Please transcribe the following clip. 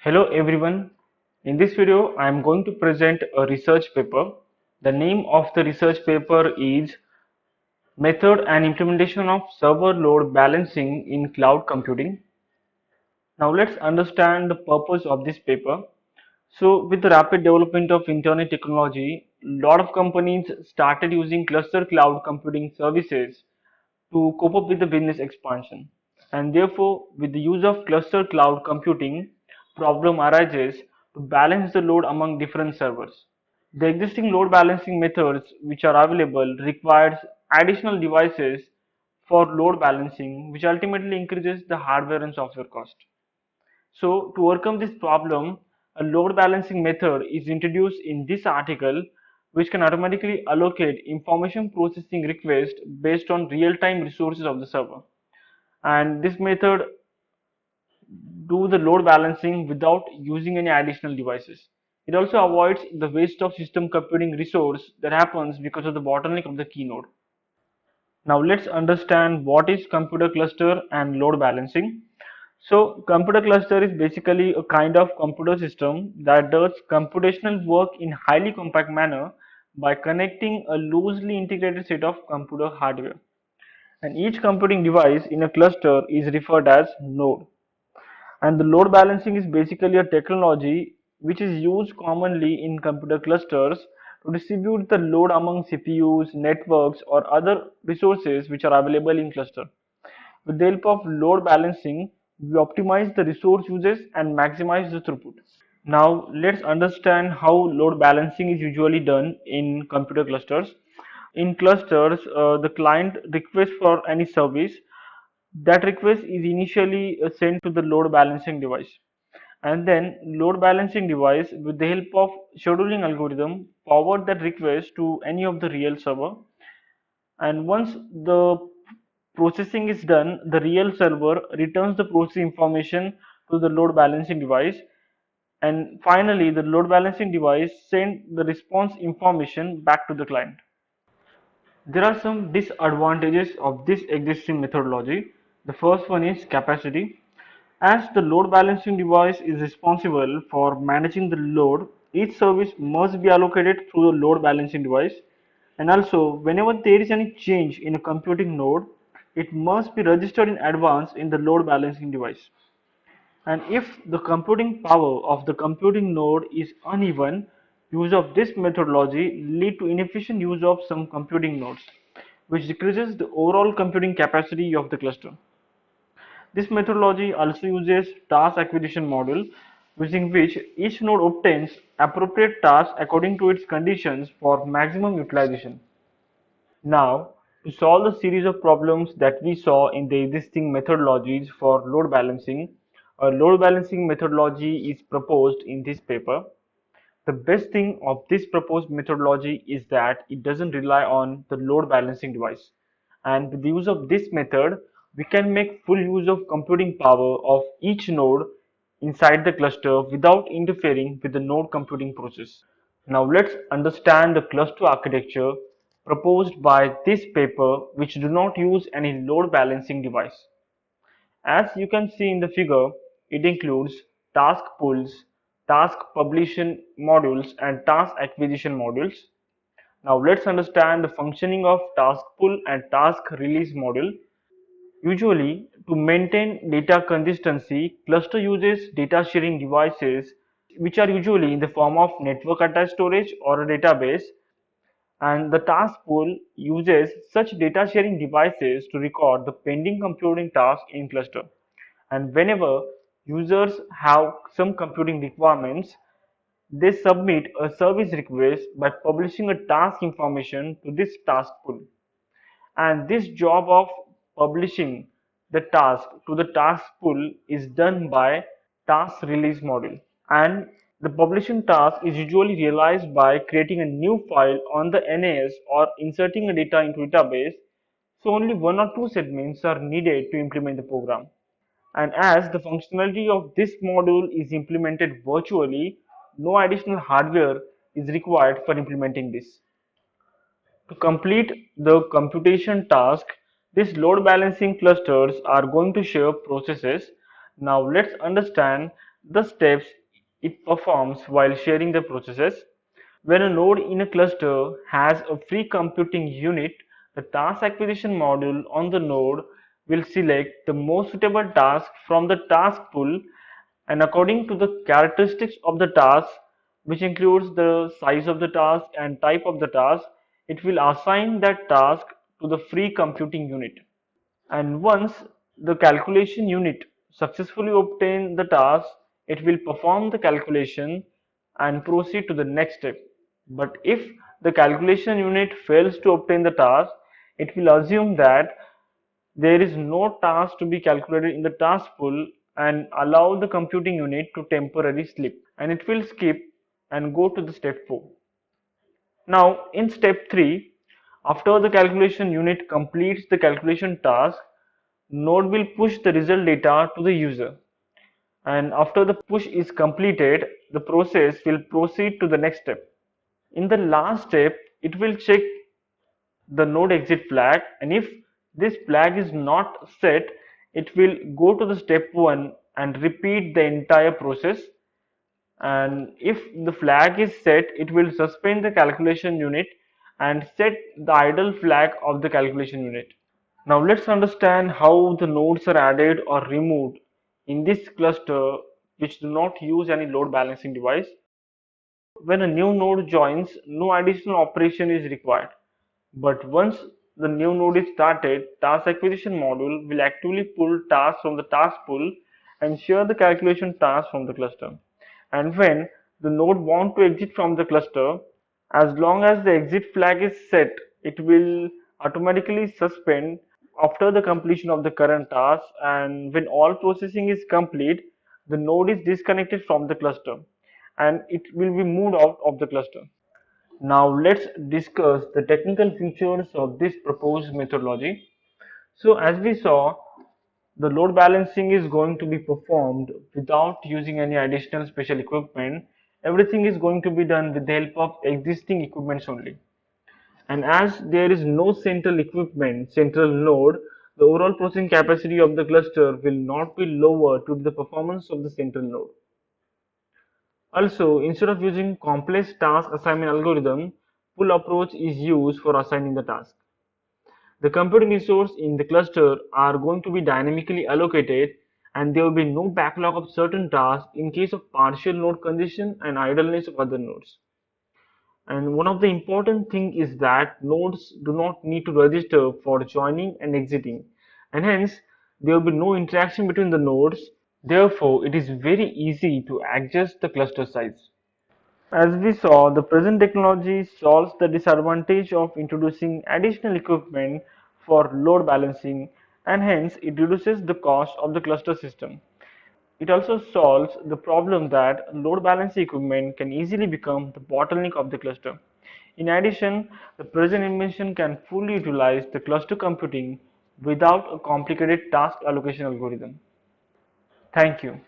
Hello everyone. In this video, I am going to present a research paper. The name of the research paper is Method and Implementation of Server Load Balancing in Cloud Computing. Now let's understand the purpose of this paper. So with the rapid development of internet technology, a lot of companies started using cluster cloud computing services to cope up with the business expansion. And therefore, with the use of cluster cloud computing, problem arises to balance the load among different servers. The existing load balancing methods which are available requires additional devices for load balancing, which ultimately increases the hardware and software cost. So to overcome this problem, a load balancing method is introduced in this article which can automatically allocate information processing requests based on real-time resources of the server. And this method do the load balancing without using any additional devices. It also avoids the waste of system computing resource that happens because of the bottleneck of the key node. Now let's understand what is computer cluster and load balancing. So computer cluster is basically a kind of computer system that does computational work in highly compact manner by connecting a loosely integrated set of computer hardware. And each computing device in a cluster is referred as node. And the load balancing is basically a technology which is used commonly in computer clusters to distribute the load among CPUs, networks, or other resources which are available in cluster. With the help of load balancing, we optimize the resource uses and maximize the throughput. Now let's understand how load balancing is usually done in computer clusters. In clusters, the client requests for any service. That request is initially sent to the load balancing device, and then load balancing device with the help of scheduling algorithm forward that request to any of the real server. And once the processing is done, the real server returns the process information to the load balancing device, and finally the load balancing device sends the response information back to the client. There are some disadvantages of this existing methodology. The first one is capacity. As the load balancing device is responsible for managing the load, each service must be allocated through the load balancing device. And also, whenever there is any change in a computing node, it must be registered in advance in the load balancing device. And if the computing power of the computing node is uneven, use of this methodology lead to inefficient use of some computing nodes, which decreases the overall computing capacity of the cluster. This methodology also uses task acquisition model, using which each node obtains appropriate tasks according to its conditions for maximum utilization. Now, to solve the series of problems that we saw in the existing methodologies for load balancing, a load balancing methodology is proposed in this paper. The best thing of this proposed methodology is that it doesn't rely on the load balancing device. And with the use of this method, we can make full use of computing power of each node inside the cluster without interfering with the node computing process. Now let's understand the cluster architecture proposed by this paper, which do not use any load balancing device. As you can see in the figure, it includes task pools, task publishing modules, and task acquisition modules. Now let's understand the functioning of task pool and task release module. Usually, to maintain data consistency, cluster uses data sharing devices which are usually in the form of network attached storage or a database, and the task pool uses such data sharing devices to record the pending computing task in cluster. And whenever users have some computing requirements, they submit a service request by publishing a task information to this task pool. And this job of publishing the task to the task pool is done by task release module. And the publishing task is usually realized by creating a new file on the NAS or inserting a data into database. So only one or two segments are needed to implement the program. And as the functionality of this module is implemented virtually, no additional hardware is required for implementing this. To complete the computation task, these load balancing clusters are going to share processes. Now let's understand the steps it performs while sharing the processes. When a node in a cluster has a free computing unit, the task acquisition module on the node will select the most suitable task from the task pool, and according to the characteristics of the task, which includes the size of the task and type of the task, it will assign that task to the free computing unit. And once the calculation unit successfully obtains the task, it will perform the calculation and proceed to the next step. But if the calculation unit fails to obtain the task, it will assume that there is no task to be calculated in the task pool and allow the computing unit to temporarily sleep, and it will skip and go to the step 4. Now in step 3, after the calculation unit completes the calculation task, node will push the result data to the user, and after the push is completed, the process will proceed to the next step. In the last step, it will check the node exit flag, and if this flag is not set, it will go to the step 1 and repeat the entire process, and if the flag is set, it will suspend the calculation unit and set the idle flag of the calculation unit. Now let's understand how the nodes are added or removed in this cluster which do not use any load balancing device. When a new node joins, no additional operation is required. But once the new node is started, task acquisition module will actively pull tasks from the task pool and share the calculation task from the cluster. And when the node want to exit from the cluster, as long as the exit flag is set, it will automatically suspend after the completion of the current task, and when all processing is complete, the node is disconnected from the cluster and it will be moved out of the cluster. Now let's discuss the technical features of this proposed methodology. So as we saw, the load balancing is going to be performed without using any additional special equipment. Everything is going to be done with the help of existing equipments only. And as there is no central equipment, central node, the overall processing capacity of the cluster will not be lower to the performance of the central node. Also, instead of using complex task assignment algorithm, pull approach is used for assigning the task. The computing resources in the cluster are going to be dynamically allocated, and there will be no backlog of certain tasks in case of partial node congestion and idleness of other nodes. And one of the important thing is that nodes do not need to register for joining and exiting, and hence there will be no interaction between the nodes. Therefore, it is very easy to adjust the cluster size. As we saw, the present technology solves the disadvantage of introducing additional equipment for load balancing, and hence it reduces the cost of the cluster system. It also solves the problem that load balancing equipment can easily become the bottleneck of the cluster. In addition, the present invention can fully utilize the cluster computing without a complicated task allocation algorithm. Thank you.